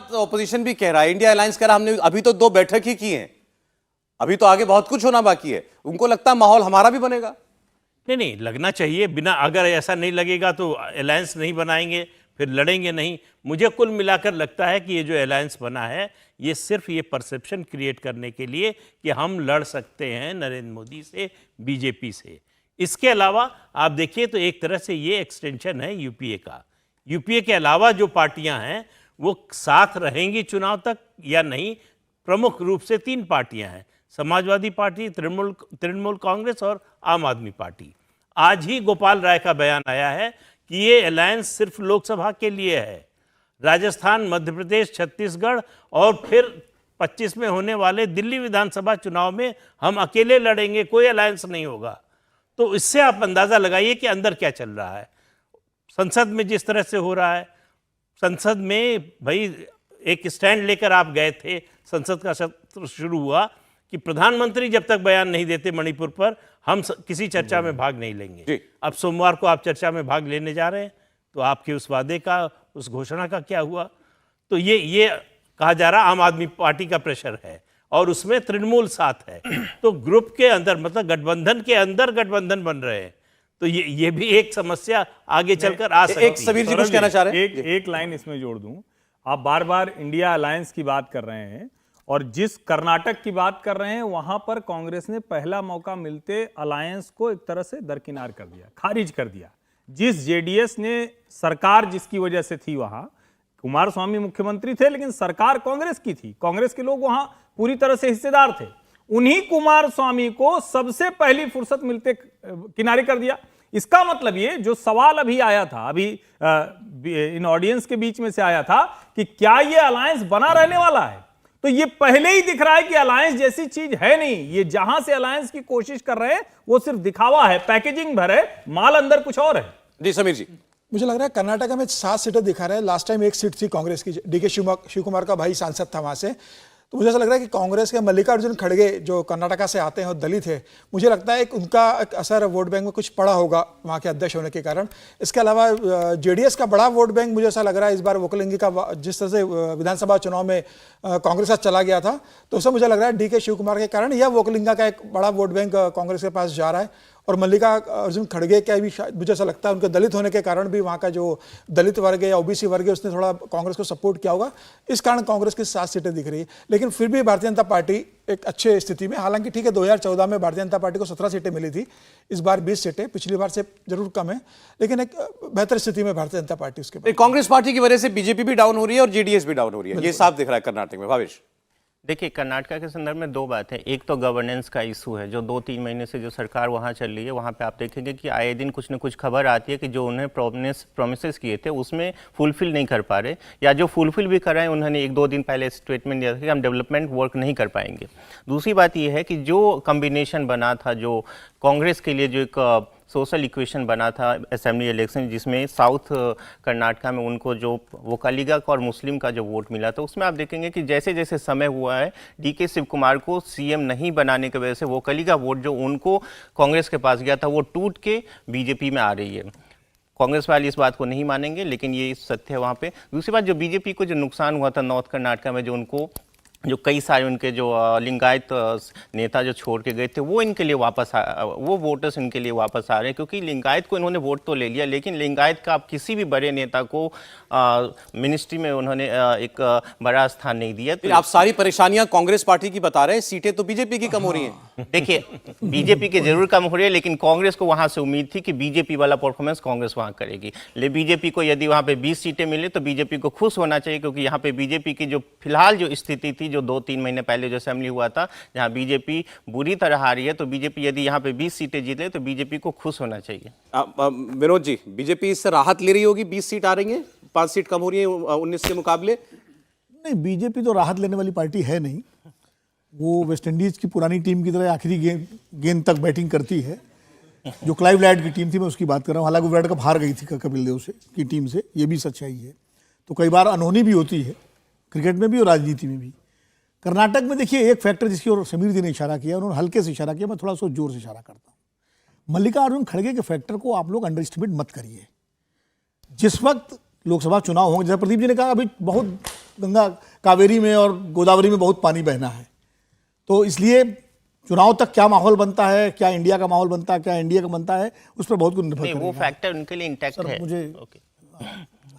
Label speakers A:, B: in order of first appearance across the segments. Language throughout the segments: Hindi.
A: बात ऑपोजिशन भी कह रहा है, इंडिया अलायंस कह रहा है हमने अभी तो 2 बैठक ही की हैं, अभी तो आगे बहुत कुछ होना बाकी है। उनको लगता है माहौल हमारा भी बनेगा।
B: नहीं नहीं, लगना चाहिए। बिना अगर ऐसा नहीं लगेगा तो अलायंस नहीं बनाएंगे, फिर लड़ेंगे नहीं। मुझे कुल मिलाकर लगता है कि ये जो अलायंस बना है ये सिर्फ ये परसेप्शन क्रिएट करने के लिए कि हम लड़ सकते हैं नरेंद्र मोदी से, बीजेपी से। इसके अलावा आप देखिए तो एक तरह से ये एक्सटेंशन है यूपीए का। यूपीए के अलावा जो पार्टियां हैं वो साथ रहेंगी चुनाव तक या नहीं, प्रमुख रूप से 3 पार्टियां हैं, समाजवादी पार्टी, तृणमूल कांग्रेस और आम आदमी पार्टी। आज ही गोपाल राय का बयान आया है कि ये अलायंस सिर्फ लोकसभा के लिए है। राजस्थान, मध्य प्रदेश, छत्तीसगढ़ और फिर 25 में होने वाले दिल्ली विधानसभा चुनाव में हम अकेले लड़ेंगे, कोई अलायंस नहीं होगा। तो इससे आप अंदाजा लगाइए कि अंदर क्या चल रहा है। संसद में जिस तरह से हो रहा है, संसद में भाई एक स्टैंड लेकर आप गए थे, संसद का सत्र शुरू हुआ कि प्रधानमंत्री जब तक बयान नहीं देते मणिपुर पर हम किसी चर्चा में भाग नहीं लेंगे। अब सोमवार को आप चर्चा में भाग लेने जा रहे हैं, तो आपके उस वादे का, उस घोषणा का क्या हुआ? तो ये कहा जा रहा आम आदमी पार्टी का प्रेशर है और उसमें तृणमूल साथ है। तो ग्रुप के अंदर, मतलब गठबंधन के अंदर गठबंधन बन रहे हैं। तो ये भी एक समस्या आगे चलकर आ सकती है।
A: एक समीर जी कुछ कहना चाह रहे हैं?
C: एक लाइन इसमें जोड़ दूं। आप बार बार इंडिया अलायंस की बात कर रहे हैं और जिस कर्नाटक की बात कर रहे हैं वहां पर कांग्रेस ने पहला मौका मिलते अलायंस को एक तरह से दरकिनार कर दिया, खारिज कर दिया। जिस जेडीएस ने सरकार जिसकी वजह से थी, वहां कुमारस्वामी मुख्यमंत्री थे लेकिन सरकार कांग्रेस की थी, कांग्रेस के लोग वहां पूरी तरह से हिस्सेदार थे। उन्हीं कुमारस्वामी को सबसे पहली फुर्सत मिलते किनारे कर दिया। इसका मतलब ये जो सवाल अभी आया था, अभी इन ऑडियंस के बीच में से आया था कि क्या ये अलायंस बना रहने वाला है, तो ये पहले ही दिख रहा है कि अलायंस जैसी चीज है नहीं। ये जहां से अलायंस की कोशिश कर रहे हैं वो सिर्फ दिखावा है, पैकेजिंग भर है, माल अंदर कुछ और है।
A: जी समीर जी,
D: मुझे लग रहा है कर्नाटका में 7 सीटें दिखा रहे हैं। लास्ट टाइम 1 सीट थी कांग्रेस की, डीके शिव कुमार का भाई सांसद था वहां से। तो मुझे ऐसा लग रहा है कि कांग्रेस के मल्लिकार्जुन खड़गे जो कर्नाटका से आते हैं और दलित है, मुझे लगता है कि उनका एक असर वोट बैंक में कुछ पड़ा होगा वहाँ के अध्यक्ष होने के कारण। इसके अलावा जेडीएस का बड़ा वोट बैंक मुझे ऐसा लग रहा है इस बार वोकलिंगी का, जिस तरह से विधानसभा चुनाव में कांग्रेस का चला गया था, तो उससे मुझे लग रहा है डीके शिव कुमार के कारण यह वोकलिंगा का एक बड़ा वोट बैंक कांग्रेस के पास जा रहा है। और मल्लिकार्जुन खड़गे का भी मुझे ऐसा लगता है उनके दलित होने के कारण भी वहाँ का जो दलित वर्ग है या ओबीसी वर्ग है उसने थोड़ा कांग्रेस को सपोर्ट किया होगा, इस कारण कांग्रेस की 7 सीटें दिख रही है। लेकिन फिर भी भारतीय जनता पार्टी एक अच्छे स्थिति में, हालांकि ठीक है 2014 में भारतीय जनता पार्टी को 17 सीटें मिली थी, इस बार 20 सीटें, पिछली बार से जरूर कम है, लेकिन एक बेहतर स्थिति में भारतीय जनता पार्टी उसके बाद।
A: कांग्रेस पार्टी की वजह से बीजेपी भी डाउन हो रही है और जेडीएस भी डाउन हो रही है, ये साफ दिख रहा है कर्नाटक में। भावेश,
E: देखिए, कर्नाटका के संदर्भ में 2 बात है। एक तो गवर्नेंस का इशू है, जो 2-3 महीने से जो सरकार वहाँ चल रही है, वहाँ पे आप देखेंगे कि आए दिन कुछ न कुछ खबर आती है कि जो उन्हें प्रोमिसेस किए थे उसमें फुलफिल नहीं कर पा रहे, या जो फुलफिल भी कर रहे हैं उन्होंने 1-2 दिन पहले स्टेटमेंट दिया था कि हम डेवलपमेंट वर्क नहीं कर पाएंगे। दूसरी बात यह है कि जो कम्बिनेशन बना था, जो कांग्रेस के लिए जो एक सोशल इक्वेशन बना था असेंबली इलेक्शन, जिसमें साउथ कर्नाटका में उनको जो वोकालिगा का और मुस्लिम का जो वोट मिला था, उसमें आप देखेंगे कि जैसे जैसे समय हुआ है, डीके शिव कुमार को सीएम नहीं बनाने की वजह से वोकालिगा वोट जो उनको कांग्रेस के पास गया था वो टूट के बीजेपी में आ रही है। कांग्रेस वाले इस बात को नहीं मानेंगे, लेकिन ये सत्य है वहाँ पे। दूसरी बात, जो बीजेपी को जो नुकसान हुआ था नॉर्थ कर्नाटका में, जो उनको जो कई सारे उनके जो लिंगायत नेता जो छोड़ के गए थे, वो इनके लिए वापस वो वोटर्स इनके लिए वापस आ रहे हैं, क्योंकि लिंगायत को इन्होंने वोट तो ले लिया, लेकिन लिंगायत का आप किसी भी बड़े नेता को मिनिस्ट्री में उन्होंने एक बड़ा स्थान नहीं दिया। तो
A: आप सारी परेशानियां कांग्रेस पार्टी की बता रहे हैं, सीटें तो बीजेपी की कम हो रही हैं।
E: देखिए, बीजेपी की जरूर कम हो रही है, लेकिन कांग्रेस को वहां से उम्मीद थी कि बीजेपी वाला परफॉर्मेंस कांग्रेस वहां करेगी। ले बीजेपी को यदि वहां पे 20 सीटें मिले तो बीजेपी को खुश होना चाहिए, क्योंकि यहाँ पे बीजेपी की जो फिलहाल जो स्थिति थी, जो 2-3 महीने पहले जो असेंबली हुआ था, जहां बीजेपी बुरी तरह हारी है, तो बीजेपी यदि यहाँ पे 20 सीटें जीते तो बीजेपी को खुश होना चाहिए।
A: विनोद जी, बीजेपी इससे राहत ले रही होगी, 20 सीट आ रही है, 5 सीट कम हो रही है 19 के मुकाबले?
F: नहीं, बीजेपी तो राहत लेने वाली पार्टी है नहीं। वो वेस्ट इंडीज की पुरानी टीम की तरह आखिरी गेंद तक बैटिंग करती है। जो क्लाइव लाइड की टीम थी, मैं उसकी बात कर रहा हूँ। हालांकि विराट कप हार गई थी कपिल देव से की टीम से, ये भी सच्चाई है। तो कई बार अनहोनी भी होती है, क्रिकेट में भी और राजनीति में भी। कर्नाटक में देखिए एक फैक्टर जिसकी ओर समीर जी ने इशारा किया, उन्होंने हल्के से इशारा किया, मैं थोड़ा सा जोर से इशारा करता हूँ। मल्लिकार्जुन खड़गे के फैक्टर को आप लोग अंडर एस्टिमेट मत करिए। जिस वक्त लोकसभा चुनाव होंगे, जैसे प्रदीप जी ने कहा, अभी बहुत गंगा कावेरी में और गोदावरी में बहुत पानी बहना है। तो इसलिए चुनाव तक क्या माहौल बनता है, क्या इंडिया का माहौल बनता है, क्या इंडिया का बनता है, उस पर बहुत कुछ निर्भर
E: नहीं, वो
F: करेगा।
E: फैक्टर उनके लिए इंटैक्ट
F: सर
E: है।
F: मुझे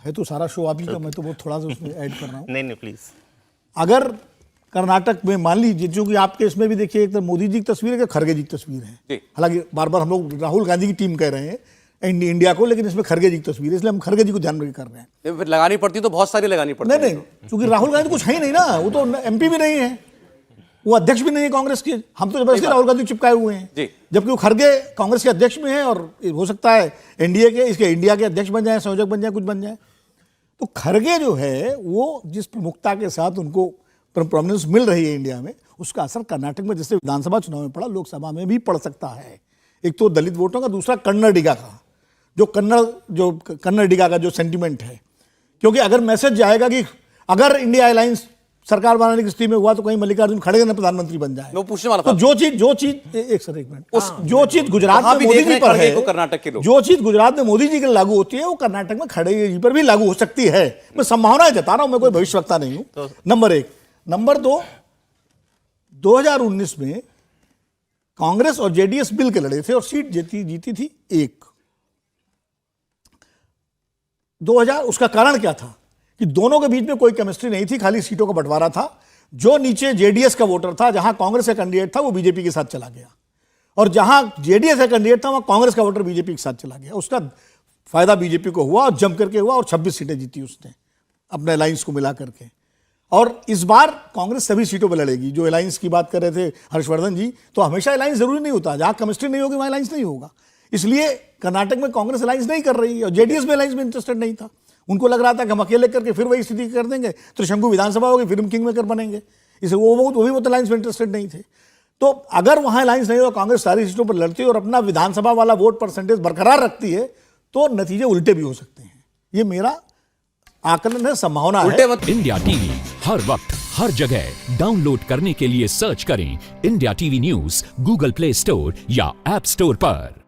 F: है तो सारा शो आप ही का, मैं तो बहुत थोड़ा सा उसमें ऐड कर रहा हूँ।
E: नहीं नहीं प्लीज।
F: अगर कर्नाटक में मान लीजिए, जो कि आपके इसमें भी देखिए, एक तो मोदी जी की तस्वीर है कि खड़गे जी की तस्वीर है।
A: जी।
F: हालांकि बार बार हम लोग राहुल गांधी की टीम कह रहे हैं इंडिया को, लेकिन इसमें खड़गे जी की तस्वीर है, इसलिए हम खड़गे जी को ध्यान में कर रहे हैं।
A: ये फिर लगानी पड़ती तो बहुत सारी लगानी पड़ती
F: नहीं नहीं, क्योंकि राहुल गांधी कुछ है ही नहीं ना, वो तो एमपी भी नहीं है, वो अध्यक्ष भी नहीं है कांग्रेस के। हम तो जबरदस्ती राहुल गांधी चिपकाए हुए हैं,
A: जी।
F: जबकि वो खड़गे कांग्रेस के अध्यक्ष में है और हो सकता है एनडीए के, इसके इंडिया के अध्यक्ष बन जाए, संयोजक बन जाए, कुछ बन जाए। तो खड़गे जो है वो जिस प्रमुखता के साथ उनको प्रोमिनेंस मिल रही है इंडिया में, उसका असर कर्नाटक में जैसे विधानसभा चुनाव में पड़ा, लोकसभा में भी पड़ सकता है। एक तो दलित वोटों का, दूसरा कन्नडिगा का, जो कन्नडिगा का जो सेंटिमेंट है। क्योंकि अगर मैसेज जाएगा कि अगर इंडिया अलायंस सरकार बनाने की स्थिति में हुआ तो कहीं मल्लिकार्जुन खड़गे ने प्रधानमंत्री बन जाए।
A: मैं पूछने वाला
F: तो
A: था।
F: जो चीज एक मिनट, जो चीज गुजरात
A: वहां
F: में
A: भी
F: मोदी
A: देख रहे
F: जी
A: हैं
F: पर
A: खड़गे
F: है,
A: को कर्नाटक के लोग।
F: जो चीज गुजरात में मोदी जी के लिए लागू होती है वो कर्नाटक में खड़गे जी पर भी लागू हो सकती है। मैं संभावनाएं जता रहा हूं, मैं कोई भविष्यवक्ता नहीं हूं। नंबर एक। नंबर दो, 2019 में कांग्रेस और जेडीएस मिल के लड़े थे और सीट जीती थी एक। 2000 उसका कारण क्या था कि दोनों के बीच में कोई केमिस्ट्री नहीं थी, खाली सीटों का बंटवारा था। जो नीचे जेडीएस का वोटर था, जहां कांग्रेस का कैंडिडेट था, वो बीजेपी के साथ चला गया, और जहां जेडीएस का कैंडिडेट था वहां कांग्रेस का वोटर बीजेपी के साथ चला गया। उसका फायदा बीजेपी को हुआ और जम करके हुआ, और 26 सीटें जीती उसने अपने अलायंस को मिला करके। और इस बार कांग्रेस सभी सीटों पर लड़ेगी। जो अलायंस की बात कर रहे थे हर्षवर्धन जी, तो हमेशा अलायंस जरूरी नहीं होता, जहां केमिस्ट्री नहीं होगी वहां अलायंस नहीं होगा। इसलिए कर्नाटक में कांग्रेस अलायंस नहीं कर रही है और जेडीएस में अलायंस में इंटरेस्टेड नहीं था। उनको लग रहा था कि हम अकेले करके फिर वही स्थिति कर देंगे, त्रिशंकु विधानसभा होगी, फिर हम किंग मेकर बनेंगे। इसलिए वो भी अलायंस में इंटरेस्टेड नहीं थे। तो अगर वहां अलायंस नहीं हो, कांग्रेस सारी सीटों पर लड़ती है और अपना विधानसभा वाला वोट परसेंटेज बरकरार रखती है, तो नतीजे उल्टे भी हो सकते हैं। ये मेरा आकलन है, संभावना है।
A: उल्टे मत।
G: इंडिया टीवी हर वक्त हर जगह डाउनलोड करने के लिए सर्च करें India TV news Google play store या ऐप स्टोर पर।